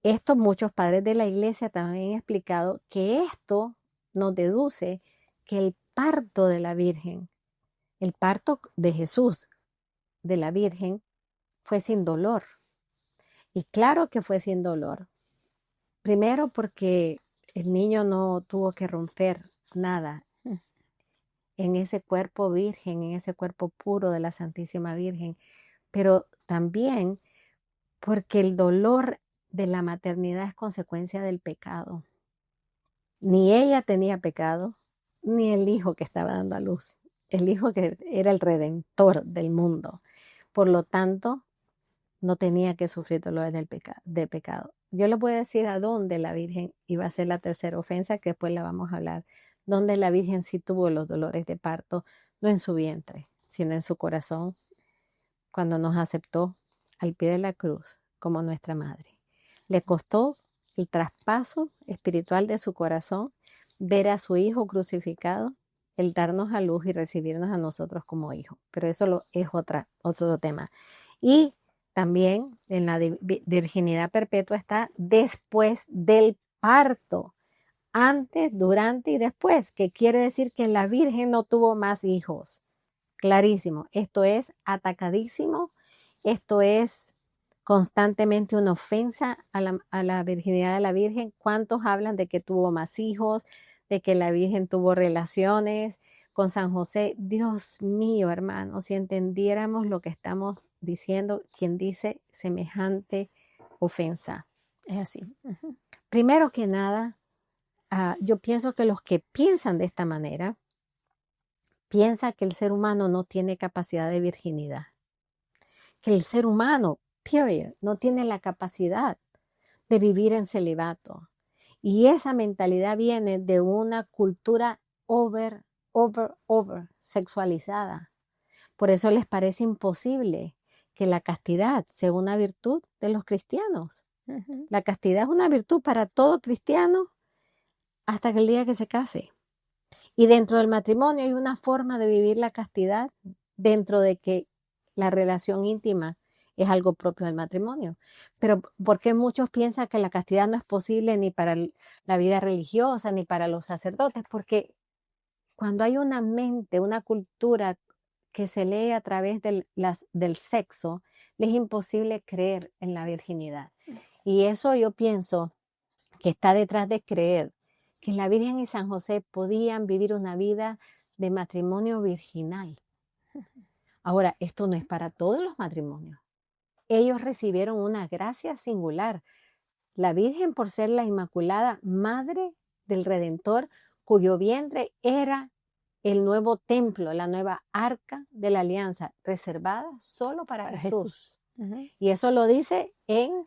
Esto muchos padres de la iglesia también han explicado que esto nos deduce que el parto de la Virgen, el parto de Jesús, de la Virgen, fue sin dolor. Y claro que fue sin dolor. Primero porque el niño no tuvo que romper nada en ese cuerpo virgen, en ese cuerpo puro de la Santísima Virgen, pero también porque el dolor de la maternidad es consecuencia del pecado. Ni ella tenía pecado, ni el hijo que estaba dando a luz, el hijo que era el redentor del mundo. Por lo tanto, no tenía que sufrir dolores de pecado. Yo les voy a decir a dónde la Virgen iba a ser la tercera ofensa, que después la vamos a hablar. Donde la Virgen sí tuvo los dolores de parto, no en su vientre, sino en su corazón, cuando nos aceptó al pie de la cruz como nuestra madre. Le costó el traspaso espiritual de su corazón ver a su hijo crucificado, el darnos a luz y recibirnos a nosotros como hijos. Pero eso es otro tema. Y también en la virginidad perpetua está después del parto, antes, durante y después, que quiere decir que la Virgen no tuvo más hijos. Clarísimo, esto es atacadísimo, esto es constantemente una ofensa a la virginidad de la Virgen. ¿Cuántos hablan de que tuvo más hijos, de que la Virgen tuvo relaciones con San José? Dios mío, hermanos, si entendiéramos lo que estamos diciendo, quien dice semejante ofensa. Es así. Primero que nada, yo pienso que los que piensan de esta manera, piensa que el ser humano no tiene capacidad de virginidad, que el ser humano, period, no tiene la capacidad de vivir en celibato. Y esa mentalidad viene de una cultura over sexualizada. Por eso les parece imposible que la castidad sea una virtud de los cristianos. La castidad es una virtud para todo cristiano hasta que el día que se case. Y dentro del matrimonio hay una forma de vivir la castidad dentro de que la relación íntima es algo propio del matrimonio. Pero ¿por qué muchos piensan que la castidad no es posible ni para la vida religiosa ni para los sacerdotes? Porque cuando hay una mente, una cultura que se lee a través del sexo, les es imposible creer en la virginidad. Y eso yo pienso que está detrás de creer que la Virgen y San José podían vivir una vida de matrimonio virginal. Ahora, esto no es para todos los matrimonios. Ellos recibieron una gracia singular. La Virgen, por ser la Inmaculada Madre del Redentor, cuyo vientre era el nuevo templo, la nueva arca de la alianza, reservada solo para Jesús. Y eso lo dice en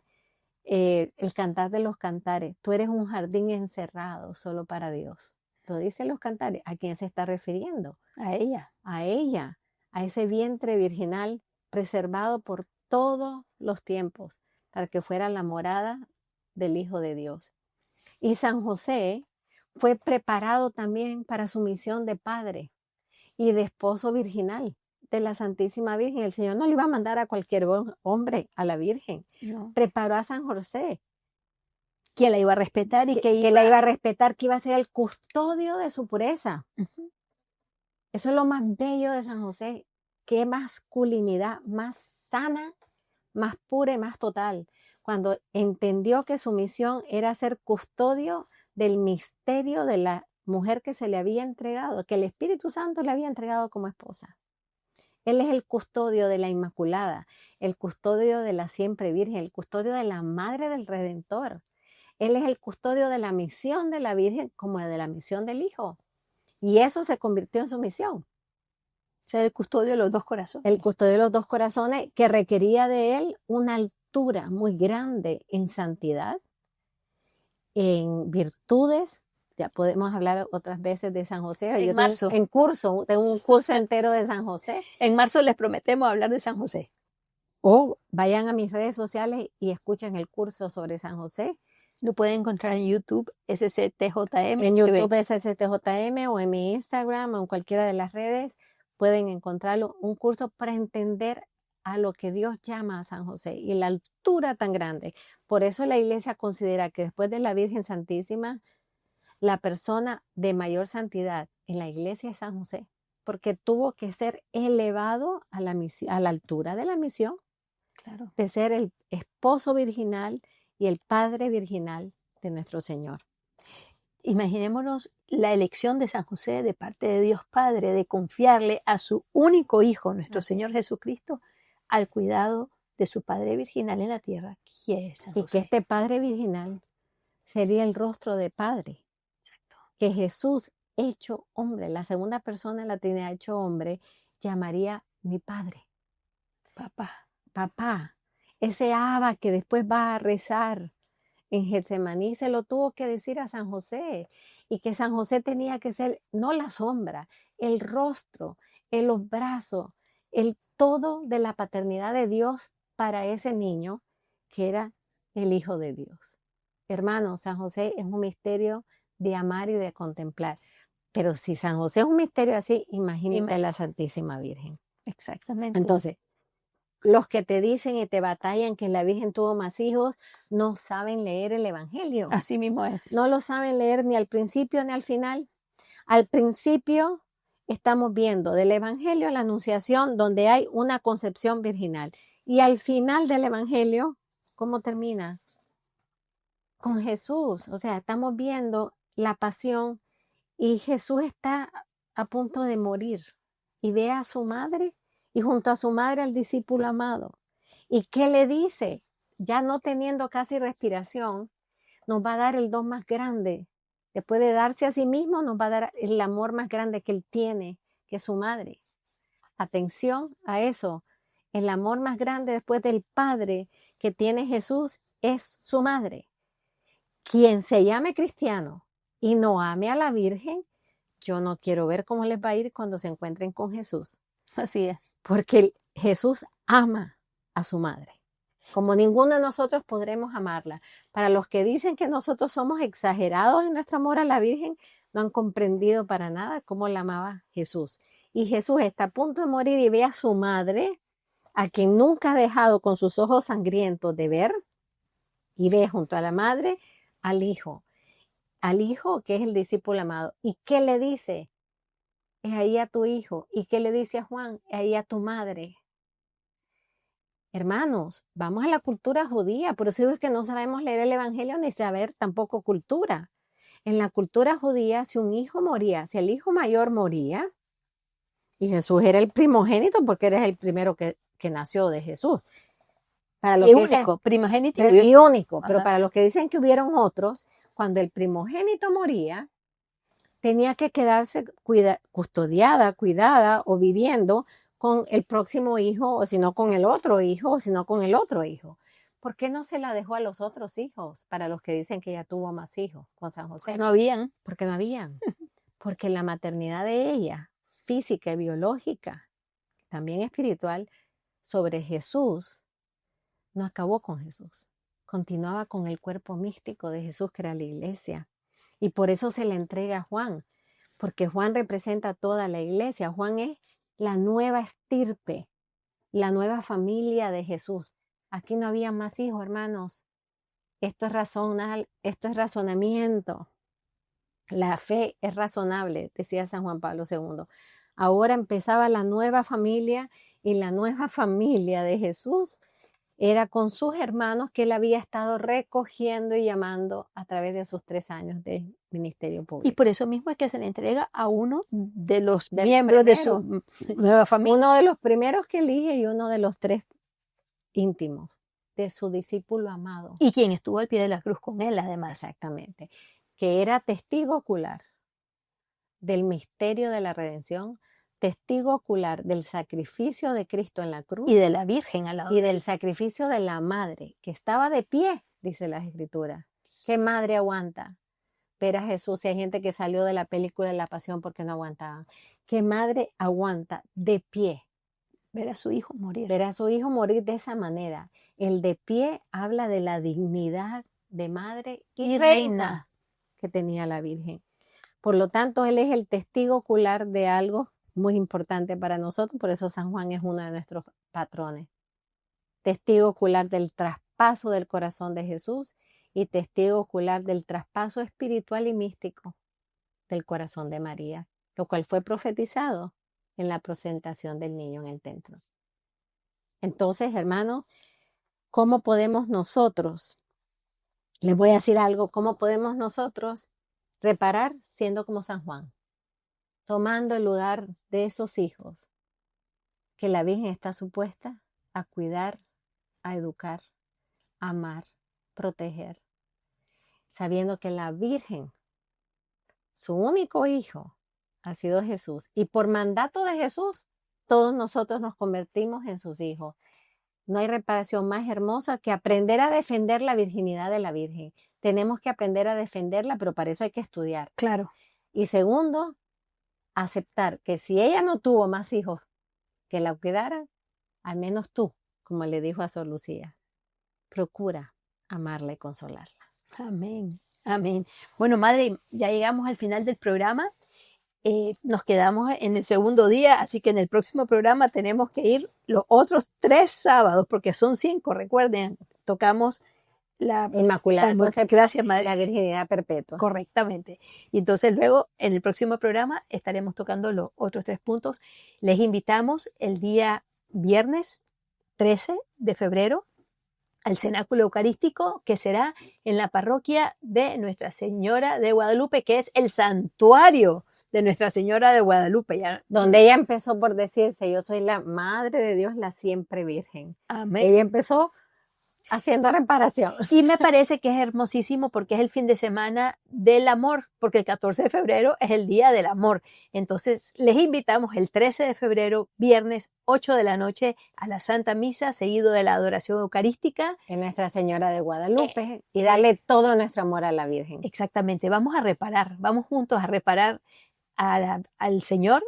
el Cantar de los Cantares. Tú eres un jardín encerrado solo para Dios. Lo dicen los cantares. ¿A quién se está refiriendo? A ella. A ella, a ese vientre virginal preservado por todos los tiempos para que fuera la morada del Hijo de Dios. Y San José fue preparado también para su misión de padre y de esposo virginal de la Santísima Virgen. El Señor no le iba a mandar a cualquier hombre, a la Virgen. No. Preparó a San José. Que la iba a respetar y que la iba a respetar, que iba a ser el custodio de su pureza. Eso es lo más bello de San José. Qué masculinidad más sana, más pura y más total. Cuando entendió que su misión era ser custodio del misterio de la mujer que se le había entregado, que el Espíritu Santo le había entregado como esposa. Él es el custodio de la Inmaculada, el custodio de la siempre Virgen, el custodio de la Madre del Redentor. Él es el custodio de la misión de la Virgen como de la misión del Hijo. Y eso se convirtió en su misión. Ser el custodio de los dos corazones. El custodio de los dos corazones, que requería de él una altura muy grande en santidad, en virtudes. Ya podemos hablar otras veces de San José. En marzo. Tengo un curso entero de San José. En marzo les prometemos hablar de San José. O vayan a mis redes sociales y escuchen el curso sobre San José. Lo pueden encontrar en YouTube, SCTJM. En YouTube SCTJM o en mi Instagram o en cualquiera de las redes pueden encontrarlo. Un curso para entender a lo que Dios llama a San José y la altura tan grande. Por eso la Iglesia considera que después de la Virgen Santísima, la persona de mayor santidad en la Iglesia es San José, porque tuvo que ser elevado a la altura de la misión, claro, de ser el esposo virginal y el padre virginal de nuestro Señor. Imaginémonos la elección de San José de parte de Dios Padre, de confiarle a su único Hijo, nuestro Señor Jesucristo, al cuidado de su Padre virginal en la tierra, que es San José. Y que este Padre virginal sería el rostro de Padre. Exacto. Que Jesús hecho hombre, la segunda persona de la Trinidad hecho hombre, llamaría mi Padre. papá, ese Abba que después va a rezar en Getsemaní, se lo tuvo que decir a San José, y que San José tenía que ser no la sombra, el rostro, los brazos, el todo de la paternidad de Dios para ese niño que era el Hijo de Dios. Hermano, San José es un misterio de amar y de contemplar. Pero si San José es un misterio así, imagínate la Santísima Virgen. Exactamente. Entonces, los que te dicen y te batallan que la Virgen tuvo más hijos, no saben leer el Evangelio. Así mismo es. No lo saben leer ni al principio ni al final. Al principio estamos viendo del Evangelio la Anunciación, donde hay una concepción virginal. Y al final del Evangelio, ¿cómo termina? Con Jesús. O sea, estamos viendo la pasión y Jesús está a punto de morir. Y ve a su madre y junto a su madre al discípulo amado. ¿Y qué le dice? Ya no teniendo casi respiración, nos va a dar el don más grande. Después de darse a sí mismo, nos va a dar el amor más grande que él tiene, que es su madre. Atención a eso. El amor más grande después del Padre que tiene Jesús es su madre. Quien se llame cristiano y no ame a la Virgen, yo no quiero ver cómo les va a ir cuando se encuentren con Jesús. Así es. Porque Jesús ama a su madre. Como ninguno de nosotros podremos amarla. Para los que dicen que nosotros somos exagerados en nuestro amor a la Virgen, no han comprendido para nada cómo la amaba Jesús. Y Jesús está a punto de morir y ve a su madre, a quien nunca ha dejado con sus ojos sangrientos de ver, y ve junto a la madre al hijo que es el discípulo amado. ¿Y qué le dice? Es ahí a tu hijo. ¿Y qué le dice a Juan? Es ahí a tu madre. Hermanos, vamos a la cultura judía, por eso es que no sabemos leer el Evangelio ni saber tampoco cultura. En la cultura judía, si un hijo moría, si el hijo mayor moría, y Jesús era el primogénito porque era el primero que nació de Jesús. Para los Y que único, primogénito y único, pero Ajá. para los que dicen que hubieron otros, cuando el primogénito moría, tenía que quedarse cuidada o viviendo con el próximo hijo, o si no con el otro hijo, o si no con el otro hijo. ¿Por qué no se la dejó a los otros hijos? Para los que dicen que ya tuvo más hijos con San José. Porque no habían. Porque no habían. Porque la maternidad de ella, física y biológica, también espiritual, sobre Jesús, no acabó con Jesús. Continuaba con el cuerpo místico de Jesús, que era la iglesia. Y por eso se le entrega a Juan, porque Juan representa toda la iglesia. Juan es la nueva estirpe, la nueva familia de Jesús. Aquí no había más hijos, hermanos. Esto es razonable, esto es razonamiento. La fe es razonable, decía San Juan Pablo II. Ahora empezaba la nueva familia, y la nueva familia de Jesús era con sus hermanos que él había estado recogiendo y llamando a través de sus 3 años de ministerio público. Y por eso mismo es que se le entrega a uno de los miembros de su nueva familia. Uno de los primeros que elige y uno de los 3 íntimos de su discípulo amado. Y quien estuvo al pie de la cruz con él, además. Exactamente. Que era testigo ocular del misterio de la redención, testigo ocular del sacrificio de Cristo en la cruz. Y de la Virgen al lado. Y del sacrificio de la madre, que estaba de pie, dice las Escrituras. ¿Qué madre aguanta ver a Jesús? Si hay gente que salió de la película de la Pasión porque no aguantaban. ¿Qué madre aguanta de pie? Ver a su hijo morir. Ver a su hijo morir de esa manera. El de pie habla de la dignidad de madre y reina que tenía la Virgen. Por lo tanto, él es el testigo ocular de algo muy importante para nosotros, por eso San Juan es uno de nuestros patrones. Testigo ocular del traspaso del corazón de Jesús y testigo ocular del traspaso espiritual y místico del corazón de María, lo cual fue profetizado en la presentación del niño en el templo. Entonces, hermanos, ¿cómo podemos nosotros, les voy a decir algo, cómo podemos nosotros reparar siendo como San Juan? Tomando el lugar de esos hijos que la Virgen está supuesta a cuidar, a educar, a amar, proteger, sabiendo que la Virgen, su único hijo, ha sido Jesús. Y por mandato de Jesús, todos nosotros nos convertimos en sus hijos. No hay reparación más hermosa que aprender a defender la virginidad de la Virgen. Tenemos que aprender a defenderla, pero para eso hay que estudiar. Claro. Y segundo, aceptar que si ella no tuvo más hijos que la cuidaran, al menos tú, como le dijo a Sor Lucía, procura amarla y consolarla. Amén, amén. Bueno, madre, ya llegamos al final del programa. Nos quedamos en el segundo día, así que en el próximo programa tenemos que ir los otros 3 sábados, porque son 5, recuerden, tocamos la Inmaculada Concepción, gracias, madre. la virginidad perpetua. Correctamente. Y entonces luego en el próximo programa estaremos tocando los otros 3 puntos. Les invitamos el día viernes 13 de febrero al cenáculo eucarístico que será en la parroquia de Nuestra Señora de Guadalupe, que es el santuario de Nuestra Señora de Guadalupe. Ya. Donde ella empezó por decirse, yo soy la Madre de Dios, la siempre Virgen. Amén. Ella empezó haciendo reparación. Y me parece que es hermosísimo porque es el fin de semana del amor, porque el 14 de febrero es el Día del Amor. Entonces, les invitamos el 13 de febrero, viernes, 8 de la noche, a la Santa Misa, seguido de la adoración eucarística. En Nuestra Señora de Guadalupe y darle todo nuestro amor a la Virgen. Exactamente, vamos a reparar, vamos juntos a reparar al Señor,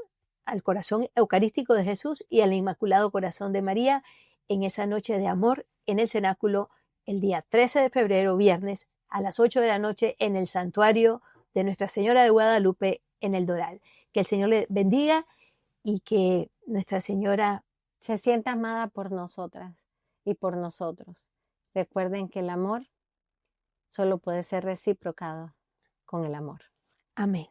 al corazón eucarístico de Jesús y al Inmaculado Corazón de María en esa noche de amor en el cenáculo el día 13 de febrero, viernes, a las 8 de la noche en el santuario de Nuestra Señora de Guadalupe en el Doral. Que el Señor le bendiga y que Nuestra Señora se sienta amada por nosotras y por nosotros. Recuerden que el amor solo puede ser reciprocado con el amor. Amén.